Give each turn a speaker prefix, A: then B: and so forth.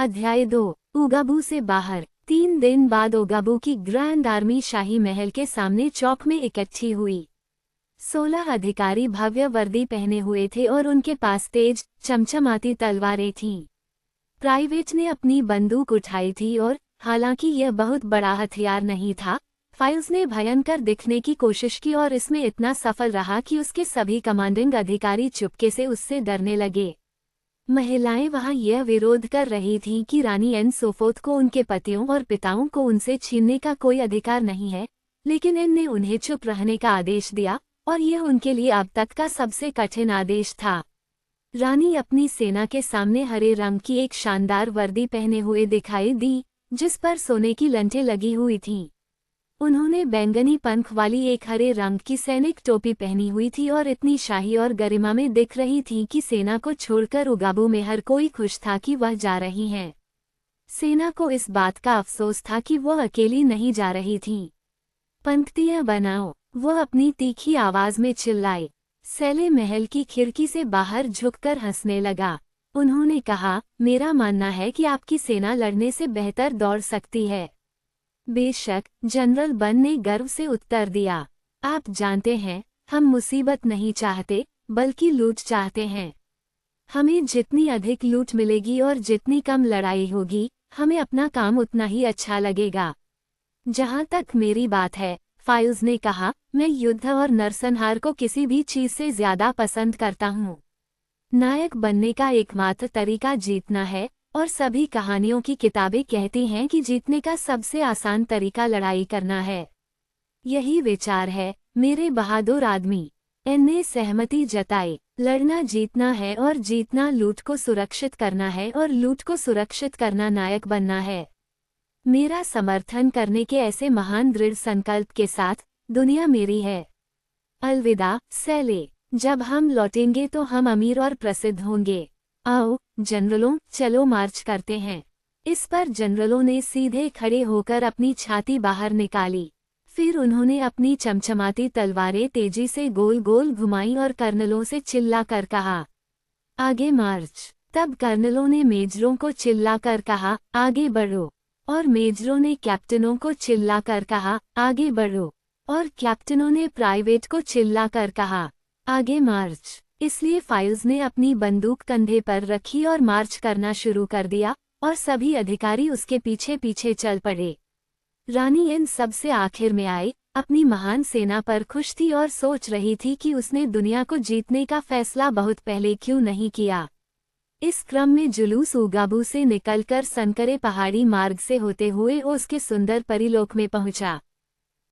A: अध्याय 2 उगाबू से बाहर। 3 दिन बाद उगाबू की ग्रैंड आर्मी शाही महल के सामने चौक में इकट्ठी हुई। 16 अधिकारी भव्य वर्दी पहने हुए थे और उनके पास तेज चमचमाती तलवारें थीं। प्राइवेट ने अपनी बंदूक उठाई थी और हालांकि यह बहुत बड़ा हथियार नहीं था, फाइल्स ने भयंकर दिखने की कोशिश की और इसमें इतना सफल रहा कि उसके सभी कमांडिंग अधिकारी चुपके से उससे डरने लगे। महिलाएं वहां यह विरोध कर रही थीं कि रानी एन सोफोत को उनके पतियों और पिताओं को उनसे छीनने का कोई अधिकार नहीं है, लेकिन एन ने उन्हें चुप रहने का आदेश दिया और यह उनके लिए अब तक का सबसे कठिन आदेश था। रानी अपनी सेना के सामने हरे रंग की एक शानदार वर्दी पहने हुए दिखाई दी, जिस पर सोने की लंटें लगी हुई थीं। उन्होंने बैंगनी पंख वाली एक हरे रंग की सैनिक टोपी पहनी हुई थी और इतनी शाही और गरिमा में दिख रही थी कि सेना को छोड़कर उगाबू में हर कोई खुश था कि वह जा रही हैं। सेना को इस बात का अफसोस था कि वह अकेली नहीं जा रही थी। पंक्तियां बनाओ, वह अपनी तीखी आवाज में चिल्लाए। सैले महल की खिड़की से बाहर झुककर हंसने लगा। उन्होंने कहा, मेरा मानना है कि आपकी सेना लड़ने से बेहतर दौड़ सकती है। बेशक, जनरल बन ने गर्व से उत्तर दिया। आप जानते हैं, हम मुसीबत नहीं चाहते, बल्कि लूट चाहते हैं। हमें जितनी अधिक लूट मिलेगी और जितनी कम लड़ाई होगी, हमें अपना काम उतना ही अच्छा लगेगा। जहां तक मेरी बात है, फाइल्स ने कहा, मैं युद्ध और नरसंहार को किसी भी चीज से ज्यादा पसंद करता हूँ। नायक बनने का एकमात्र तरीका जीतना है, और सभी कहानियों की किताबें कहती हैं कि जीतने का सबसे आसान तरीका लड़ाई करना है। यही विचार है, मेरे बहादुर आदमी। एन ने सहमति जताई। लड़ना जीतना है और जीतना लूट को सुरक्षित करना है और लूट को सुरक्षित करना नायक बनना है। मेरा समर्थन करने के ऐसे महान दृढ़ संकल्प के साथ, दुनिया मेरी है। अलविदा, सैले। जब हम लौटेंगे तो हम अमीर और प्रसिद्ध होंगे। आओ जनरलों, चलो मार्च करते हैं। इस पर जनरलों ने सीधे खड़े होकर अपनी छाती बाहर निकाली। फिर उन्होंने अपनी चमचमाती तलवारें तेजी से गोल गोल घुमाई और कर्नलों से चिल्लाकर कहा, आगे मार्च। तब कर्नलों ने मेजरों को चिल्लाकर कहा, आगे बढ़ो। और मेजरों ने कैप्टनों को चिल्लाकर कहा, आगे बढ़ो। और कैप्टनों ने प्राइवेट को चिल्लाकर कहा, आगे मार्च। इसलिए फाइल्स ने अपनी बंदूक कंधे पर रखी और मार्च करना शुरू कर दिया, और सभी अधिकारी उसके पीछे पीछे चल पड़े। रानी एन सबसे आखिर में आई, अपनी महान सेना पर खुश थी और सोच रही थी कि उसने दुनिया को जीतने का फैसला बहुत पहले क्यों नहीं किया। इस क्रम में जुलूस उगाबू से निकलकर सनकरे पहाड़ी मार्ग से होते हुए उसके सुंदर परिलोक में पहुंचा।